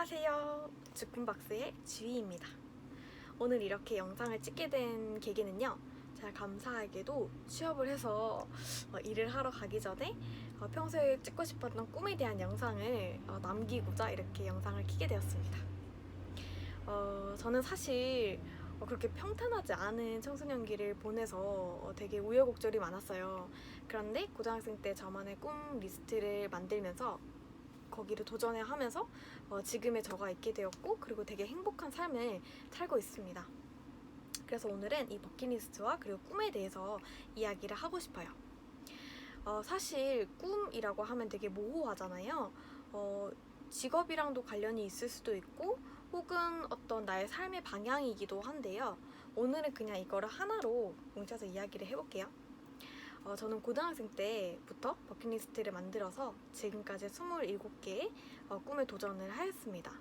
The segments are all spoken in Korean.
안녕하세요. 주쿤박스의 주희입니다. 오늘 이렇게 영상을 찍게 된 계기는요, 제가 감사하게도 취업을 해서 일을 하러 가기 전에 평소에 찍고 싶었던 꿈에 대한 영상을 남기고자 이렇게 영상을 켜게 되었습니다. 저는 사실 그렇게 평탄하지 않은 청소년기를 보내서 되게 우여곡절이 많았어요. 그런데 고등학생 때 저만의 꿈 리스트를 만들면서 거기를 도전해 하면서 지금의 저가 있게 되었고, 그리고 되게 행복한 삶을 살고 있습니다. 그래서 오늘은 이 버킷리스트와 그리고 꿈에 대해서 이야기를 하고 싶어요. 사실 꿈이라고 하면 되게 모호하잖아요. 직업이랑도 관련이 있을 수도 있고 혹은 어떤 나의 삶의 방향이기도 한데요. 오늘은 그냥 이거를 하나로 뭉쳐서 이야기를 해볼게요. 저는 고등학생 때부터 버킷리스트를 만들어서 지금까지 27개의 꿈에 도전을 하였습니다.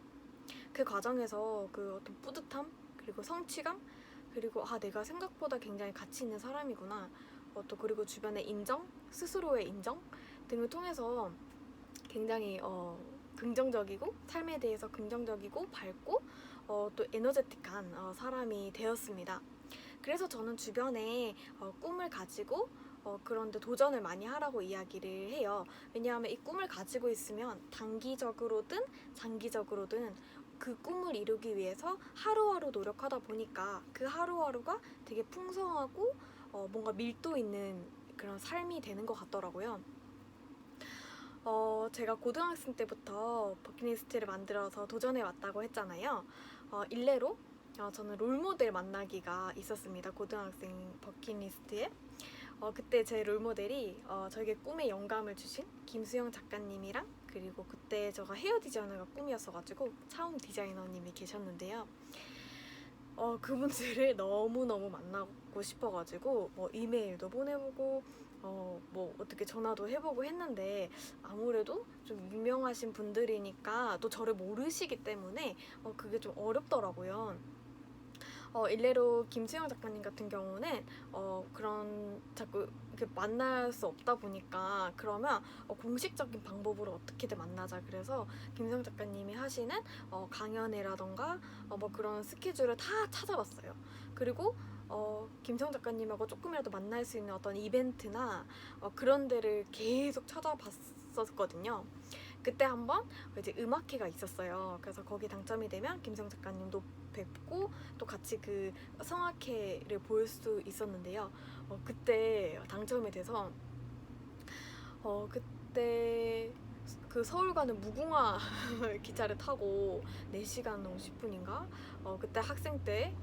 그 과정에서 그 어떤 뿌듯함, 그리고 성취감, 그리고 내가 생각보다 굉장히 가치 있는 사람이구나, 또 그리고 주변의 인정, 스스로의 인정 등을 통해서 굉장히 긍정적이고, 삶에 대해서 긍정적이고 밝고 또 에너제틱한 사람이 되었습니다. 그래서 저는 주변에 꿈을 가지고 그런데 도전을 많이 하라고 이야기를 해요. 왜냐하면 이 꿈을 가지고 있으면 단기적으로든 장기적으로든 그 꿈을 이루기 위해서 하루하루 노력하다 보니까 그 하루하루가 되게 풍성하고 뭔가 밀도 있는 그런 삶이 되는 것 같더라고요. 제가 고등학생 때부터 버킷리스트를 만들어서 도전해 왔다고 했잖아요. 일례로 저는 롤모델 만나기가 있었습니다. 고등학생 버킷리스트에. 그때 제 롤모델이 저에게 꿈의 영감을 주신 김수영 작가님이랑, 그리고 그때 제가 헤어 디자이너가 꿈이었어가지고 차움 디자이너님이 계셨는데요. 그분들을 너무너무 만나고 싶어가지고 이메일도 보내보고 어떻게 전화도 해보고 했는데, 아무래도 좀 유명하신 분들이니까 또 저를 모르시기 때문에 그게 좀 어렵더라고요. 일례로 김수영 작가님 같은 경우는 그런 자꾸 이렇게 만날 수 없다 보니까, 그러면 공식적인 방법으로 어떻게든 만나자, 그래서 김수영 작가님이 하시는 강연회라던가 그런 스케줄을 다 찾아봤어요. 그리고 김수영 작가님하고 조금이라도 만날 수 있는 어떤 이벤트나 그런 데를 계속 찾아봤었거든요. 그때 한번 이제 음악회가 있었어요. 그래서 거기 당첨이 되면 김수영 작가님도 뵙고 또 같이 그 성악회를 볼 수 있었는데요. 그때 당첨이 돼서 그때 그 서울 가는 무궁화 기차를 타고 4시간 50분인가? 그때 학생 때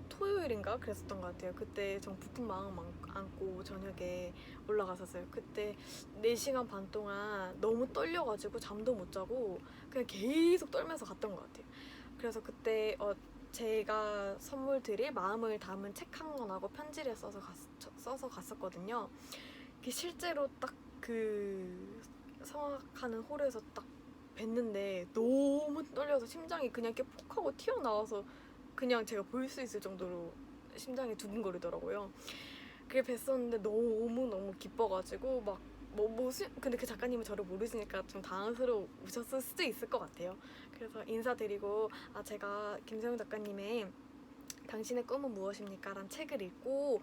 토요일인가 그랬었던 것 같아요. 그때 전 부푼 마음 안고 저녁에 올라갔었어요. 그때 4시간 반 동안 너무 떨려가지고 잠도 못 자고 그냥 계속 떨면서 갔던 것 같아요. 그래서 그때 제가 선물 드릴 마음을 담은 책 한 권하고 편지를 써서 갔었거든요. 실제로 딱 그 성악하는 홀에서 딱 뵀는데 너무 떨려서 심장이 그냥 이렇게 폭 하고 튀어나와서 그냥 제가 볼 수 있을 정도로 심장이 두근거리더라고요. 그게 뵀었는데 너무너무 기뻐가지고 근데 그 작가님은 저를 모르시니까 좀 당황스러우셨을 수도 있을 것 같아요. 그래서 인사드리고 제가 김세영 작가님의 당신의 꿈은 무엇입니까? 라는 책을 읽고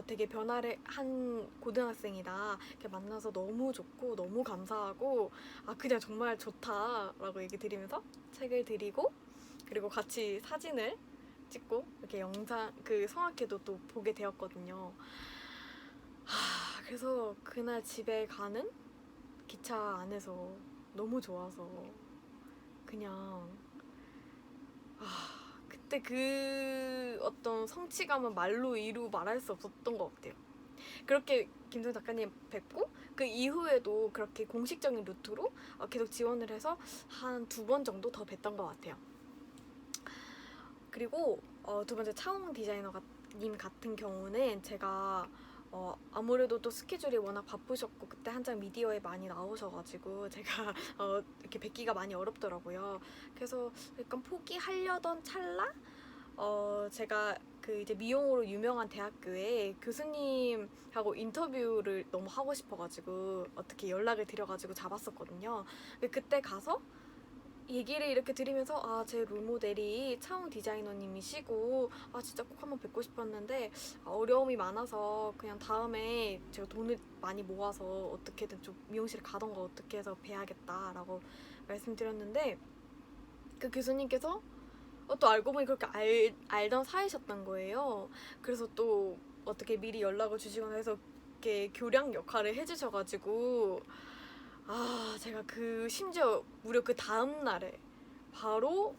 되게 변화를 한 고등학생이다, 이렇게 만나서 너무 좋고 너무 감사하고 그냥 정말 좋다 라고 얘기 드리면서 책을 드리고, 그리고 같이 사진을 찍고 이렇게 영상 그 성악회도 또 보게 되었거든요. 그래서 그날 집에 가는 기차 안에서 너무 좋아서 그냥 그때 그 어떤 성취감은 말로 말할 수 없었던 것 같아요. 그렇게 김성 작가님 뵙고 그 이후에도 그렇게 공식적인 루트로 계속 지원을 해서 한 2번 정도 더 뵀던 것 같아요. 그리고 두 번째 차홍 디자이너님 같은 경우는 제가 아무래도 또 스케줄이 워낙 바쁘셨고 그때 한창 미디어에 많이 나오셔가지고 제가 이렇게 뵙기가 많이 어렵더라고요. 그래서 약간 포기하려던 찰나 제가 그 이제 미용으로 유명한 대학교에 교수님하고 인터뷰를 너무 하고 싶어가지고 어떻게 연락을 드려가지고 잡았었거든요. 그때 가서 얘기를 이렇게 들으면서 제 롤모델이 차웅 디자이너님이시고 진짜 꼭 한번 뵙고 싶었는데 어려움이 많아서 그냥 다음에 제가 돈을 많이 모아서 어떻게든 좀 미용실에 가던가 어떻게 해서 뵈야겠다라고 말씀드렸는데 그 교수님께서 또 알고 보니 그렇게 알던 사이셨던 거예요. 그래서 또 어떻게 미리 연락을 주시거나 해서 이렇게 교량 역할을 해주셔가지고 제가 심지어 무려 그 다음 날에 바로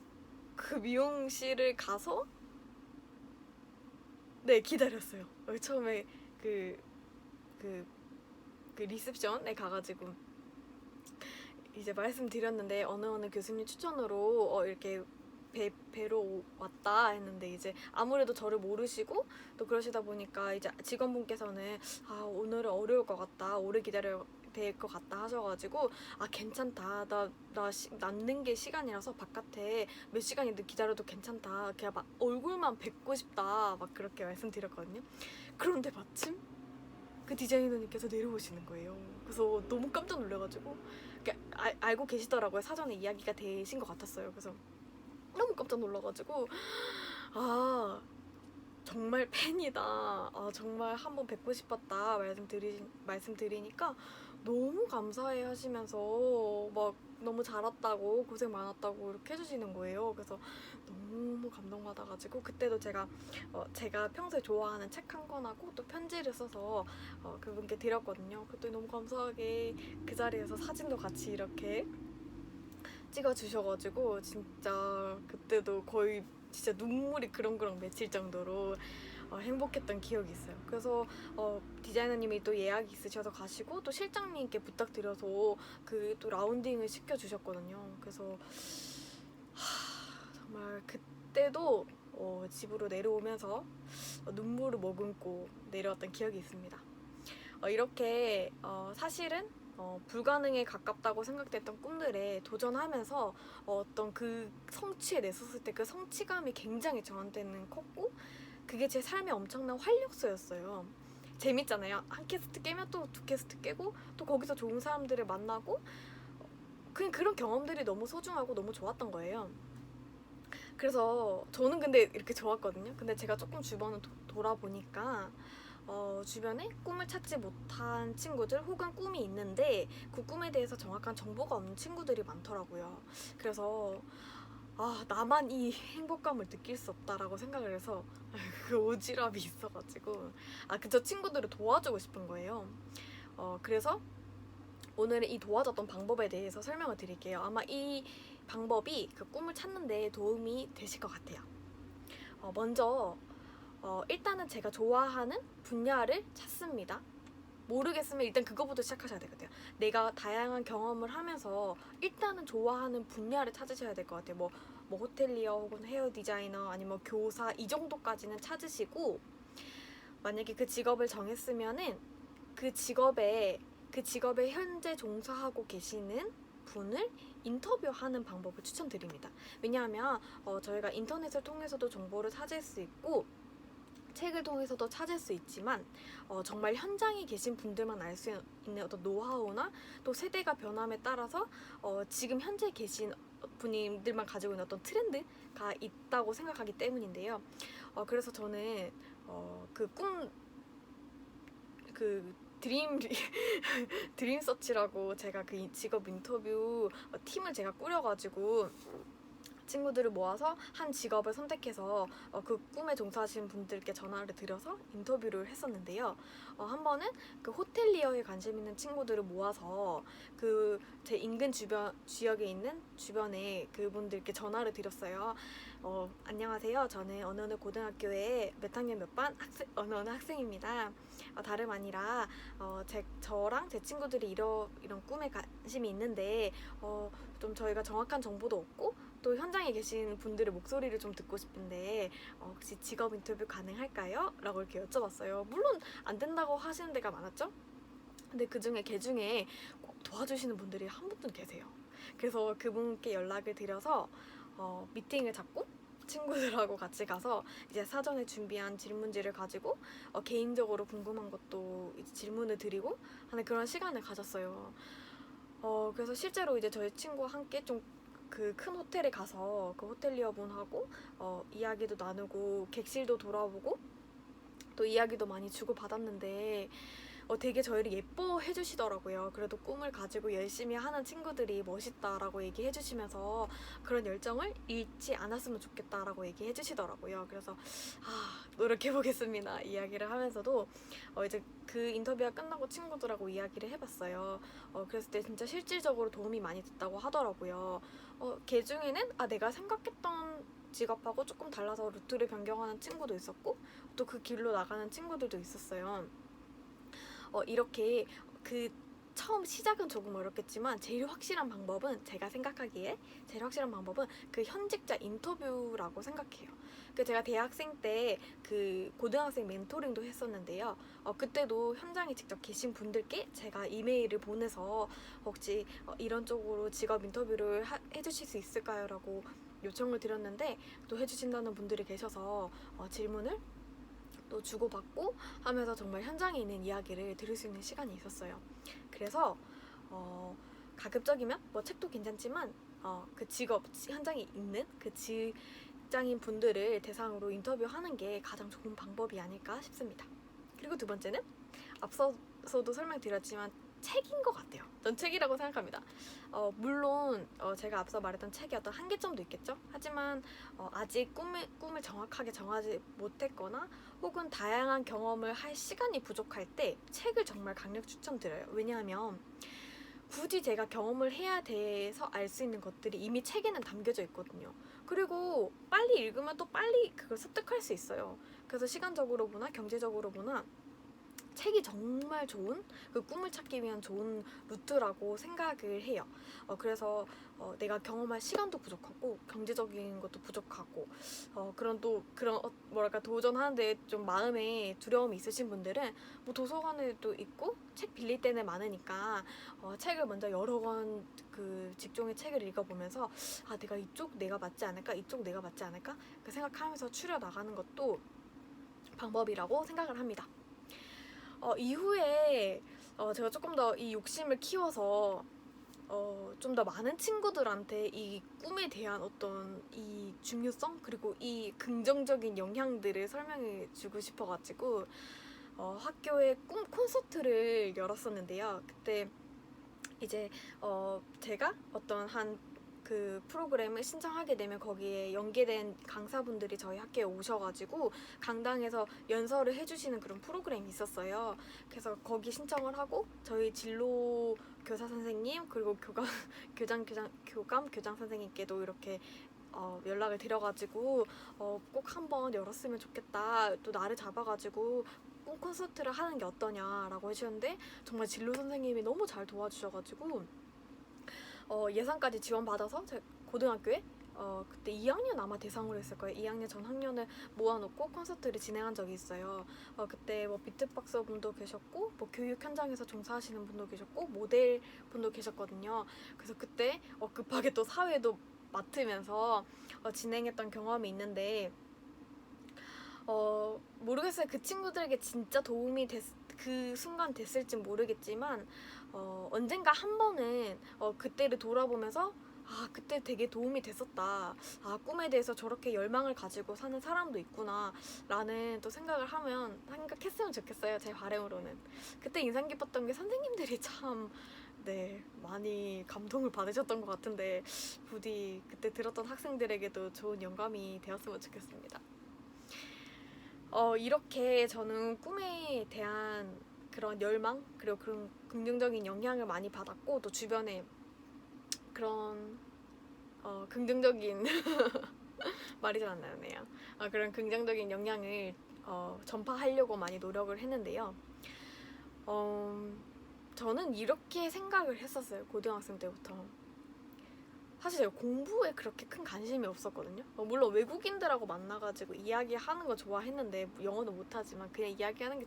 그 미용실을 가서 네, 기다렸어요. 처음에 그, 그, 그 리셉션에 가가지고 이제 말씀드렸는데 어느 교수님 추천으로 이렇게 뵈러 왔다 했는데 이제 아무래도 저를 모르시고 또 그러시다 보니까 이제 직원분께서는 오늘은 어려울 것 같다, 오래 기다려야 될 것 같다 하셔가지고 괜찮다, 나 남는 게 시간이라서 바깥에 몇 시간이든 기다려도 괜찮다, 그냥 막 얼굴만 뵙고 싶다 막 그렇게 말씀드렸거든요. 그런데 마침 그 디자이너님께서 내려오시는 거예요. 그래서 너무 깜짝 놀라가지고 알고 계시더라고요. 사전에 이야기가 되신 것 같았어요. 그래서 너무 깜짝 놀라가지고 정말 팬이다, 정말 한번 뵙고 싶었다 말씀드리니까 너무 감사해 하시면서 막 너무 잘 왔다고 고생 많았다고 이렇게 해주시는 거예요. 그래서 너무 감동받아가지고 그때도 제가 평소에 좋아하는 책 한 권하고 또 편지를 써서 그분께 드렸거든요. 그때 너무 감사하게 그 자리에서 사진도 같이 이렇게 찍어주셔가지고 진짜 그때도 거의 진짜 눈물이 그렁그렁 맺힐 정도로 행복했던 기억이 있어요. 그래서 디자이너님이 또 예약이 있으셔서 가시고 또 실장님께 부탁드려서 그 또 라운딩을 시켜주셨거든요. 그래서 정말 그때도 집으로 내려오면서 눈물을 머금고 내려왔던 기억이 있습니다. 이렇게 사실은 불가능에 가깝다고 생각됐던 꿈들에 도전하면서 어떤 그 성취에 내섰을 때 그 성취감이 굉장히 저한테는 컸고 그게 제 삶의 엄청난 활력소였어요. 재밌잖아요. 한 캐스트 깨면 또 두 캐스트 깨고 또 거기서 좋은 사람들을 만나고 그냥 그런 경험들이 너무 소중하고 너무 좋았던 거예요. 그래서 저는 근데 이렇게 좋았거든요. 근데 제가 조금 주변을 돌아보니까 주변에 꿈을 찾지 못한 친구들 혹은 꿈이 있는데 그 꿈에 대해서 정확한 정보가 없는 친구들이 많더라고요. 그래서 나만 이 행복감을 느낄 수 없다라고 생각을 해서 그 오지랖이 있어가지고 저 친구들을 도와주고 싶은 거예요. 그래서 오늘은 이 도와줬던 방법에 대해서 설명을 드릴게요. 아마 이 방법이 그 꿈을 찾는 데 도움이 되실 것 같아요. 먼저 일단은 제가 좋아하는 분야를 찾습니다. 모르겠으면 일단 그거부터 시작하셔야 되거든요. 내가 다양한 경험을 하면서 일단은 좋아하는 분야를 찾으셔야 될 것 같아요. 뭐 호텔리어 혹은 헤어 디자이너 아니면 교사 이 정도까지는 찾으시고 만약에 그 직업을 정했으면은 그 직업에 현재 종사하고 계시는 분을 인터뷰하는 방법을 추천드립니다. 왜냐하면 저희가 인터넷을 통해서도 정보를 찾을 수 있고 책을 통해서도 찾을 수 있지만 정말 현장에 계신 분들만 알 수 있는 어떤 노하우나 또 세대가 변함에 따라서 지금 현재 계신 분들만 가지고 있는 어떤 트렌드가 있다고 생각하기 때문인데요. 그래서 저는 드림 서치라고 제가 그 직업 인터뷰 팀을 제가 꾸려가지고 친구들을 모아서 한 직업을 선택해서 그 꿈에 종사하시는 분들께 전화를 드려서 인터뷰를 했었는데요. 한 번은 그 호텔리어에 관심 있는 친구들을 모아서 그 제 인근 지역에 있는 주변에 그분들께 전화를 드렸어요. 안녕하세요. 저는 어느 고등학교에 몇 학년 몇 반 어느 학생입니다. 다름 아니라 저랑 제 친구들이 이런 꿈에 관심이 있는데 좀 저희가 정확한 정보도 없고 또 현장에 계신 분들의 목소리를 좀 듣고 싶은데 혹시 직업 인터뷰 가능할까요? 라고 이렇게 여쭤봤어요. 물론 안 된다고 하시는 데가 많았죠? 근데 그 중에 꼭 도와주시는 분들이 한 분도 계세요. 그래서 그분께 연락을 드려서 미팅을 잡고 친구들하고 같이 가서 이제 사전에 준비한 질문지를 가지고 개인적으로 궁금한 것도 이제 질문을 드리고 하는 그런 시간을 가졌어요. 그래서 실제로 이제 저희 친구와 함께 좀 그 큰 호텔에 가서 그 호텔리어분하고 이야기도 나누고 객실도 돌아보고 또 이야기도 많이 주고받았는데 되게 저희를 예뻐해 주시더라고요. 그래도 꿈을 가지고 열심히 하는 친구들이 멋있다라고 얘기해 주시면서 그런 열정을 잃지 않았으면 좋겠다라고 얘기해 주시더라고요. 그래서 노력해 보겠습니다. 이야기를 하면서도 이제 그 인터뷰가 끝나고 친구들하고 이야기를 해봤어요. 그랬을 때 진짜 실질적으로 도움이 많이 됐다고 하더라고요. 걔 중에는 내가 생각했던 직업하고 조금 달라서 루트를 변경하는 친구도 있었고 또 그 길로 나가는 친구들도 있었어요. 이렇게 그 처음 시작은 조금 어렵겠지만 제일 확실한 방법은 제가 생각하기에 제일 확실한 방법은 그 현직자 인터뷰라고 생각해요. 제가 대학생 때 그 고등학생 멘토링도 했었는데요. 그때도 현장에 직접 계신 분들께 제가 이메일을 보내서 혹시 이런 쪽으로 직업 인터뷰를 해주실 수 있을까요? 라고 요청을 드렸는데 또 해주신다는 분들이 계셔서 질문을 또 주고받고 하면서 정말 현장에 있는 이야기를 들을 수 있는 시간이 있었어요. 그래서 가급적이면 뭐 책도 괜찮지만 그 직업 현장에 있는 그 직장인 분들을 대상으로 인터뷰하는 게 가장 좋은 방법이 아닐까 싶습니다. 그리고 두 번째는 앞서서도 설명드렸지만 책인 것 같아요. 전 책이라고 생각합니다. 물론 제가 앞서 말했던 책이 어떤 한계점도 있겠죠. 하지만 아직 꿈을 정확하게 정하지 못했거나 혹은 다양한 경험을 할 시간이 부족할 때 책을 정말 강력 추천드려요. 왜냐하면 굳이 제가 경험을 해야 돼서 알 수 있는 것들이 이미 책에는 담겨져 있거든요. 그리고 빨리 읽으면 또 빨리 그걸 습득할 수 있어요. 그래서 시간적으로 보나 경제적으로 보나 책이 정말 좋은 그 꿈을 찾기 위한 좋은 루트라고 생각을 해요. 그래서 내가 경험할 시간도 부족하고 경제적인 것도 부족하고 그런 뭐랄까 도전하는데 좀 마음에 두려움이 있으신 분들은 뭐 도서관에도 있고 책 빌릴 때는 많으니까 책을 먼저 여러 권 그 직종의 책을 읽어보면서 내가 이쪽 내가 맞지 않을까 이쪽 내가 맞지 않을까 그 생각하면서 추려 나가는 것도 방법이라고 생각을 합니다. 이후에 제가 조금 더 이 욕심을 키워서 좀 더 많은 친구들한테 이 꿈에 대한 어떤 이 중요성 그리고 이 긍정적인 영향들을 설명해 주고 싶어가지고 학교에 꿈 콘서트를 열었었는데요. 그때 이제 제가 어떤 한 그 프로그램을 신청하게 되면 거기에 연계된 강사분들이 저희 학교에 오셔가지고 강당에서 연설을 해주시는 그런 프로그램이 있었어요. 그래서 거기 신청을 하고 저희 진로 교사 선생님 그리고 교감 선생님께도 이렇게 연락을 드려가지고 꼭 한번 열었으면 좋겠다. 또 날을 잡아가지고 꿈 콘서트를 하는 게 어떠냐라고 해주셨는데 정말 진로 선생님이 너무 잘 도와주셔가지고 예산까지 지원받아서 제 고등학교에 그때 2학년 아마 대상으로 했을 거예요. 2학년 전 학년을 모아놓고 콘서트를 진행한 적이 있어요. 그때 뭐 비트박서 분도 계셨고 뭐 교육 현장에서 종사하시는 분도 계셨고 모델 분도 계셨거든요. 그래서 그때 급하게 또 사회도 맡으면서 진행했던 경험이 있는데 모르겠어요. 그 친구들에게 진짜 도움이 그 순간 됐을진 모르겠지만 언젠가 한 번은 그때를 돌아보면서 그때 되게 도움이 됐었다. 꿈에 대해서 저렇게 열망을 가지고 사는 사람도 있구나 라는 또 생각했으면 좋겠어요. 제 바람으로는. 그때 인상 깊었던 게 선생님들이 참 많이 감동을 받으셨던 것 같은데 부디 그때 들었던 학생들에게도 좋은 영감이 되었으면 좋겠습니다. 이렇게 저는 꿈에 대한 그런 열망 그리고 그런 긍정적인 영향을 많이 받았고 또 주변에 그런 긍정적인 말이 잘 안 나네요. 그런 긍정적인 영향을 전파하려고 많이 노력을 했는데요. 저는 이렇게 생각을 했었어요. 고등학생 때부터. 사실 제가 공부에 그렇게 큰 관심이 없었거든요. 물론 외국인들하고 만나가지고 이야기하는 거 좋아했는데 영어는 못하지만 그냥 이야기하는 게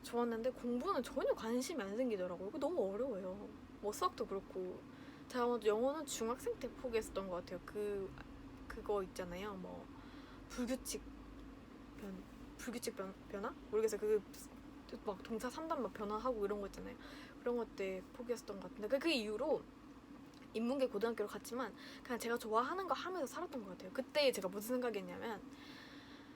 좋았는데 공부는 전혀 관심이 안 생기더라고요. 이거 너무 어려워요. 뭐 수학도 그렇고 제가 먼저 영어는 중학생 때 포기했었던 것 같아요. 그거 있잖아요. 뭐 불규칙 변화? 모르겠어요. 막 동사 3단 막 변화하고 이런 거 있잖아요. 그런 것 때 포기했었던 것 같은데 그 이후로 인문계 고등학교를 갔지만 그냥 제가 좋아하는 거 하면서 살았던 것 같아요. 그때 제가 무슨 생각했냐면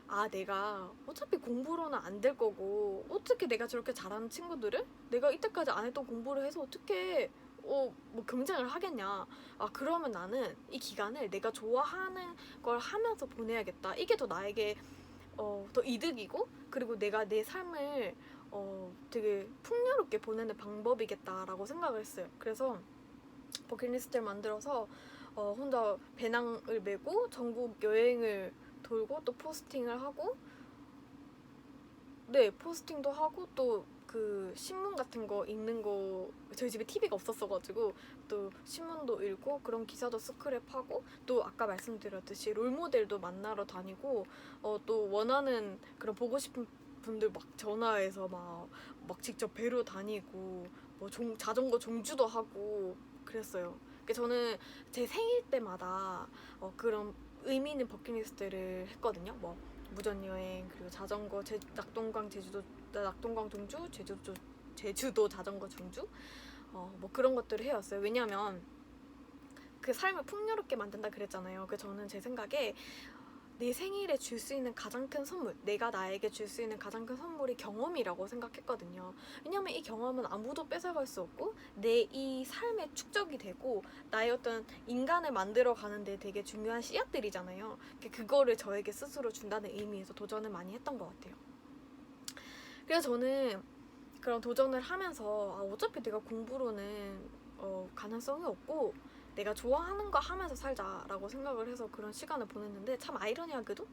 아, 내가 어차피 공부로는 안 될 거고 어떻게 내가 저렇게 잘하는 친구들을 내가 이때까지 안 했던 공부를 해서 어떻게 뭐 경쟁을 하겠냐. 아, 그러면 나는 이 기간을 내가 좋아하는 걸 하면서 보내야겠다. 이게 더 나에게 더 이득이고, 그리고 내가 내 삶을 되게 풍요롭게 보내는 방법이겠다라고 생각을 했어요. 그래서 버킷리스트를 만들어서 혼자 배낭을 메고 전국 여행을 돌고 또 포스팅을 하고, 네, 포스팅도 하고 또 그 신문 같은 거 읽는 거, 저희 집에 TV가 없었어가지고 또 신문도 읽고 그런 기사도 스크랩하고, 또 아까 말씀드렸듯이 롤모델도 만나러 다니고, 또 원하는 그런 보고 싶은 분들 막 전화해서 막 직접 뵈러 다니고, 뭐 자전거 종주도 하고 그랬어요. 그러니까 저는 제 생일 때마다 그런 의미 있는 버킷리스트를 했거든요. 뭐 무전 여행, 그리고 자전거, 낙동강 제주도, 낙동강 종주, 제주도 자전거 종주, 뭐 그런 것들을 해왔어요. 왜냐면 그 삶을 풍요롭게 만든다 그랬잖아요. 그래서 저는 제 생각에 내 생일에 줄 수 있는 가장 큰 선물, 내가 나에게 줄 수 있는 가장 큰 선물이 경험이라고 생각했거든요. 왜냐면 이 경험은 아무도 뺏어갈 수 없고 내 이 삶의 축적이 되고 나의 어떤 인간을 만들어 가는데 되게 중요한 씨앗들이잖아요. 그거를 저에게 스스로 준다는 의미에서 도전을 많이 했던 것 같아요. 그래서 저는 그런 도전을 하면서 어차피 내가 공부로는 가능성이 없고 내가 좋아하는 거 하면서 살자라고 생각을 해서 그런 시간을 보냈는데, 참 아이러니하게도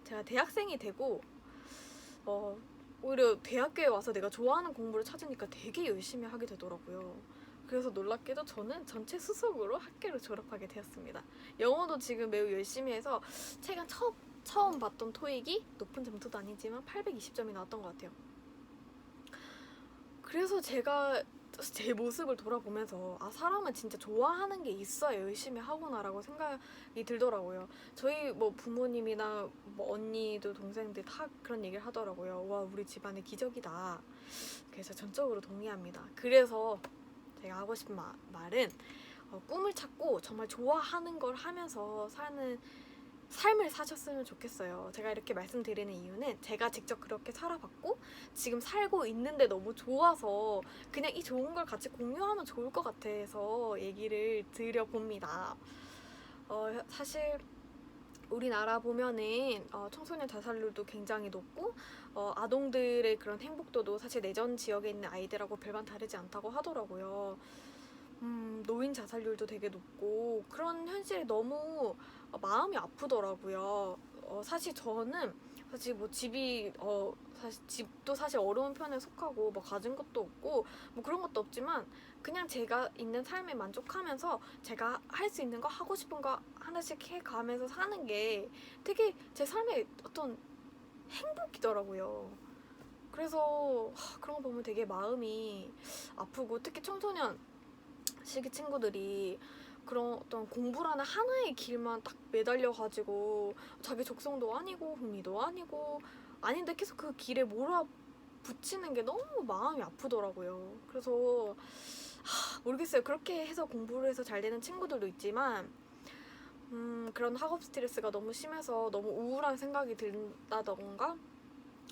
제가 대학생이 되고 오히려 대학교에 와서 내가 좋아하는 공부를 찾으니까 되게 열심히 하게 되더라고요. 그래서 놀랍게도 저는 전체 수석으로 학교를 졸업하게 되었습니다. 영어도 지금 매우 열심히 해서 최근 처음 봤던 토익이 높은 점수도 아니지만 820점이 나왔던 것 같아요. 그래서 제가 제 모습을 돌아보면서 사람은 진짜 좋아하는 게 있어야 열심히 하구나라고 생각이 들더라고요. 저희 뭐 부모님이나 뭐 언니들, 동생들 다 그런 얘기를 하더라고요. 와, 우리 집안의 기적이다. 그래서 전적으로 동의합니다. 그래서 제가 하고 싶은 말은 꿈을 찾고 정말 좋아하는 걸 하면서 사는 삶을 사셨으면 좋겠어요. 제가 이렇게 말씀드리는 이유는 제가 직접 그렇게 살아봤고 지금 살고 있는데 너무 좋아서 그냥 이 좋은 걸 같이 공유하면 좋을 것 같아서 얘기를 드려봅니다. 사실 우리나라 보면은 청소년 자살률도 굉장히 높고 아동들의 그런 행복도도 사실 내전 지역에 있는 아이들하고 별반 다르지 않다고 하더라고요. 노인 자살률도 되게 높고 그런 현실이 너무 마음이 아프더라고요. 사실 저는 사실 뭐 집이 사실 집도 사실 어려운 편에 속하고 뭐 가진 것도 없고 뭐 그런 것도 없지만 그냥 제가 있는 삶에 만족하면서 제가 할 수 있는 거, 하고 싶은 거 하나씩 해가면서 사는 게 되게 제 삶의 어떤 행복이더라고요. 그래서 그런 거 보면 되게 마음이 아프고, 특히 청소년 시기 친구들이 그런 어떤 공부라는 하나의 길만 딱 매달려가지고 자기 적성도 아니고 흥미도 아니고 아닌데 계속 그 길에 몰아붙이는 게 너무 마음이 아프더라고요. 그래서 모르겠어요. 그렇게 해서 공부를 해서 잘 되는 친구들도 있지만 그런 학업 스트레스가 너무 심해서 너무 우울한 생각이 든다던가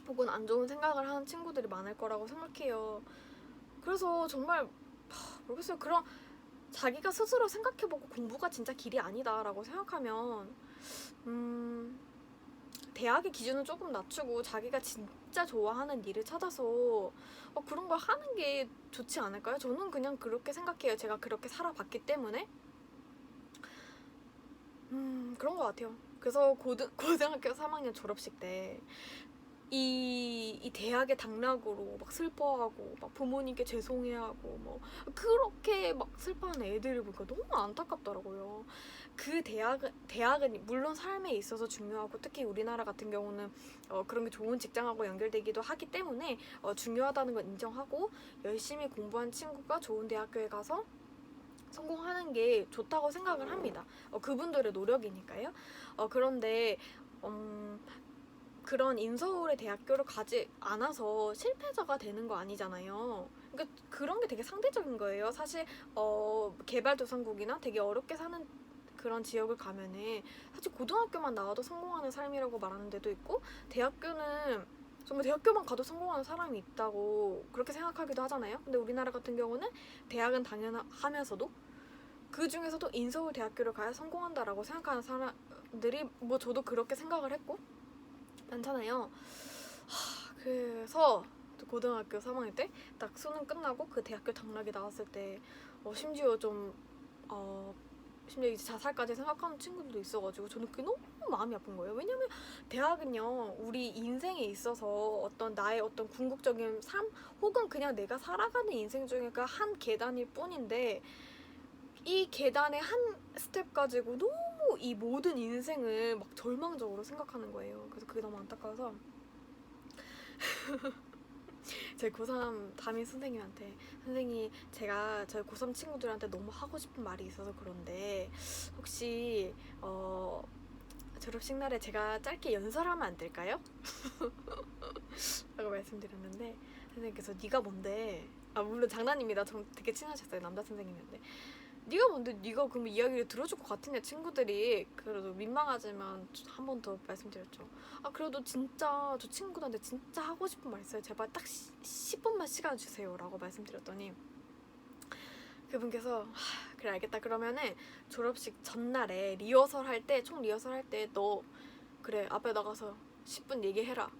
혹은 안 좋은 생각을 하는 친구들이 많을 거라고 생각해요. 그래서 정말 모르겠어요. 그런 자기가 스스로 생각해보고 공부가 진짜 길이 아니다라고 생각하면 대학의 기준을 조금 낮추고 자기가 진짜 좋아하는 일을 찾아서 그런 걸 하는 게 좋지 않을까요? 저는 그냥 그렇게 생각해요. 제가 그렇게 살아봤기 때문에 그런 것 같아요. 그래서 고등학교 3학년 졸업식 때 이 대학의 당락으로 막 슬퍼하고 막 부모님께 죄송해하고 뭐 그렇게 막 슬퍼하는 애들을 보니까 너무 안타깝더라고요. 그 대학은 물론 삶에 있어서 중요하고 특히 우리나라 같은 경우는 그런 게 좋은 직장하고 연결되기도 하기 때문에 중요하다는 건 인정하고 열심히 공부한 친구가 좋은 대학교에 가서 성공하는 게 좋다고 생각을 합니다. 그분들의 노력이니까요. 그런데 그런 인서울의 대학교를 가지 않아서 실패자가 되는 거 아니잖아요. 그러니까 그런 게 되게 상대적인 거예요. 사실 개발도상국이나 되게 어렵게 사는 그런 지역을 가면은 사실 고등학교만 나와도 성공하는 삶이라고 말하는 데도 있고, 대학교는 정말 대학교만 가도 성공하는 사람이 있다고 그렇게 생각하기도 하잖아요. 근데 우리나라 같은 경우는 대학은 당연하면서도 그 중에서도 인서울 대학교를 가야 성공한다라고 생각하는 사람들이 뭐 저도 그렇게 생각을 했고 많잖아요. 그래서 고등학교 3학년 때 딱 수능 끝나고 그 대학교 당락이 나왔을 때 심지어 좀 심지어 이제 자살까지 생각하는 친구들도 있어가지고 저는 그게 너무 마음이 아픈 거예요. 왜냐면 대학은요, 우리 인생에 있어서 어떤 나의 어떤 궁극적인 삶 혹은 그냥 내가 살아가는 인생 중에 그 한 계단일 뿐인데, 이 계단의 한 스텝 가지고 너무 이 모든 인생을 막 절망적으로 생각하는 거예요. 그래서 그게 너무 안타까워서 제 고3 담임 선생님한테, 선생님 제가 저희 고3 친구들한테 너무 하고 싶은 말이 있어서 그런데 혹시 졸업식 날에 제가 짧게 연설하면 안 될까요? 라고 말씀드렸는데 선생님께서 네가 뭔데, 물론 장난입니다. 전 되게 친하셨어요. 남자 선생님이었는데 네가 뭔데, 네가 그럼 이야기를 들어줄 것 같으냐, 친구들이. 그래도 민망하지만 한 번 더 말씀드렸죠. 그래도 진짜 저 친구들한테 진짜 하고 싶은 말 있어요. 제발 딱 10분만 시간 주세요 라고 말씀드렸더니 그분께서 그래 알겠다, 그러면은 졸업식 전날에 리허설 할 때, 총 리허설 할 때 너 그래 앞에 나가서 10분 얘기해라,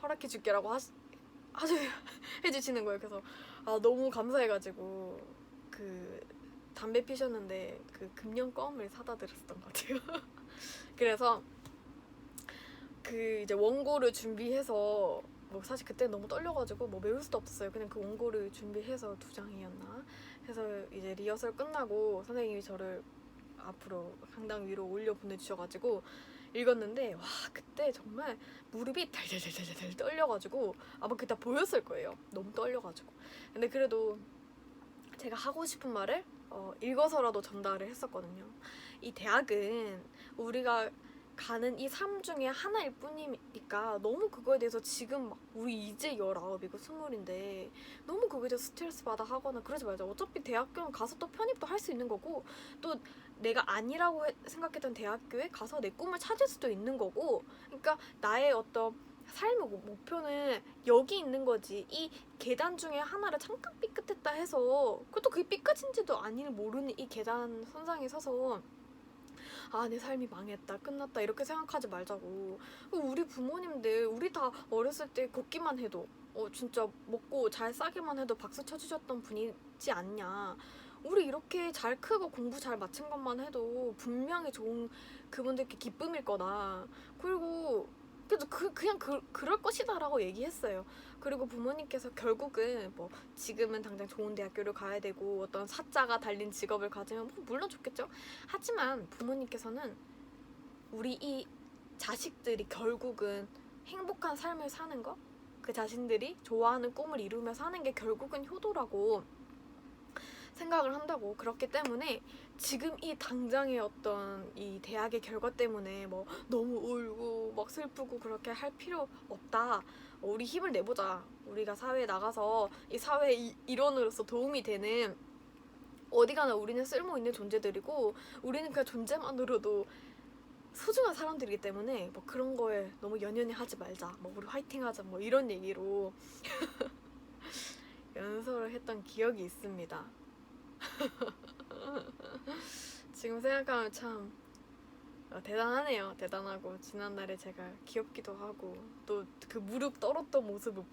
허락해 줄게라고 해주시는 거예요. 그래서 너무 감사해가지고 그 담배 피셨는데 그 금연 껌을 사다 드렸었던 것 같아요. 그래서 그 이제 원고를 준비해서 뭐 사실 그때 너무 떨려가지고 뭐 외울 수도 없었어요. 그냥 그 원고를 준비해서 2장이었나 해서 이제 리허설 끝나고 선생님이 저를 앞으로 강당 위로 올려 보내주셔가지고 읽었는데 와, 그때 정말 무릎이 달달달달달 떨려가지고 아마 그때 보였을 거예요. 너무 떨려가지고. 근데 그래도 제가 하고 싶은 말을 읽어서라도 전달을 했었거든요. 이 대학은 우리가 가는 이 삶 중에 하나일 뿐이니까 너무 그거에 대해서 지금 막 우리 이제 19이고 20인데 너무 그거에 대해서 스트레스 받아 하거나 그러지 말자. 어차피 대학교는 가서 또 편입도 할 수 있는 거고, 또 내가 아니라고 생각했던 대학교에 가서 내 꿈을 찾을 수도 있는 거고, 그러니까 나의 어떤 삶의 목표는 여기 있는 거지. 이 계단 중에 하나를 잠깐 삐끗했다 해서, 그것도 그게 삐끗인지도 아니를 모르는 이 계단 선상에 서서 내 삶이 망했다, 끝났다 이렇게 생각하지 말자고. 우리 부모님들 우리 다 어렸을 때 걷기만 해도 진짜 먹고 잘 싸기만 해도 박수 쳐주셨던 분이지 않냐. 우리 이렇게 잘 크고 공부 잘 마친 것만 해도 분명히 좋은 그분들께 기쁨일 거다. 그리고 그래도 그냥 그럴 것이다라고 얘기했어요. 그리고 부모님께서 결국은 뭐 지금은 당장 좋은 대학교를 가야 되고 어떤 사자가 달린 직업을 가지면 물론 좋겠죠. 하지만 부모님께서는 우리 이 자식들이 결국은 행복한 삶을 사는 거, 그 자신들이 좋아하는 꿈을 이루며 사는 게 결국은 효도라고 생각을 한다고. 그렇기 때문에 지금 이 당장의 어떤 이 대학의 결과 때문에 뭐 너무 울고 막 슬프고 그렇게 할 필요 없다. 우리 힘을 내보자. 우리가 사회에 나가서 이 사회의 일원으로서 도움이 되는, 어디 가나 우리는 쓸모 있는 존재들이고 우리는 그 존재만으로도 소중한 사람들이기 때문에 뭐 그런 거에 너무 연연해 하지 말자. 뭐 우리 화이팅 하자. 뭐 이런 얘기로 연설을 했던 기억이 있습니다. 지금 생각하면 참 대단하네요. 대단하고 지난날에 제가 귀엽기도 하고 또 그 무릎 떨었던 모습을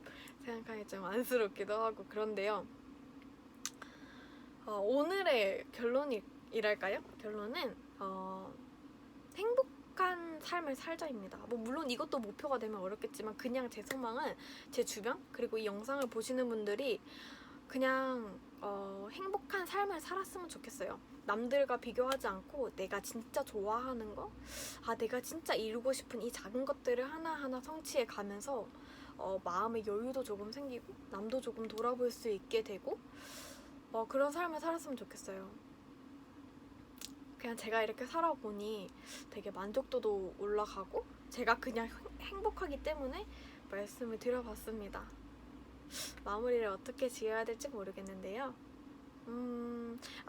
생각하니 좀 안쓰럽기도 하고 그런데요. 오늘의 결론이랄까요? 결론은 행복한 삶을 살자입니다. 뭐 물론 이것도 목표가 되면 어렵겠지만 그냥 제 소망은 제 주변 그리고 이 영상을 보시는 분들이 그냥 행복한 삶을 살았으면 좋겠어요. 남들과 비교하지 않고 내가 진짜 좋아하는 거, 내가 진짜 이루고 싶은 이 작은 것들을 하나하나 성취해 가면서 마음의 여유도 조금 생기고 남도 조금 돌아볼 수 있게 되고 그런 삶을 살았으면 좋겠어요. 그냥 제가 이렇게 살아보니 되게 만족도도 올라가고 제가 그냥 행복하기 때문에 말씀을 드려봤습니다. 마무리를 어떻게 지어야 될지 모르겠는데요.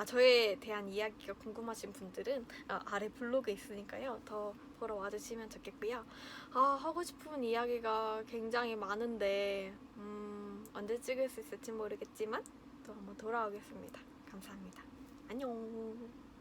저에 대한 이야기가 궁금하신 분들은 아래 블로그에 있으니까요. 더 보러 와주시면 좋겠고요. 하고 싶은 이야기가 굉장히 많은데 언제 찍을 수 있을지 모르겠지만 또 한번 돌아오겠습니다. 감사합니다. 안녕.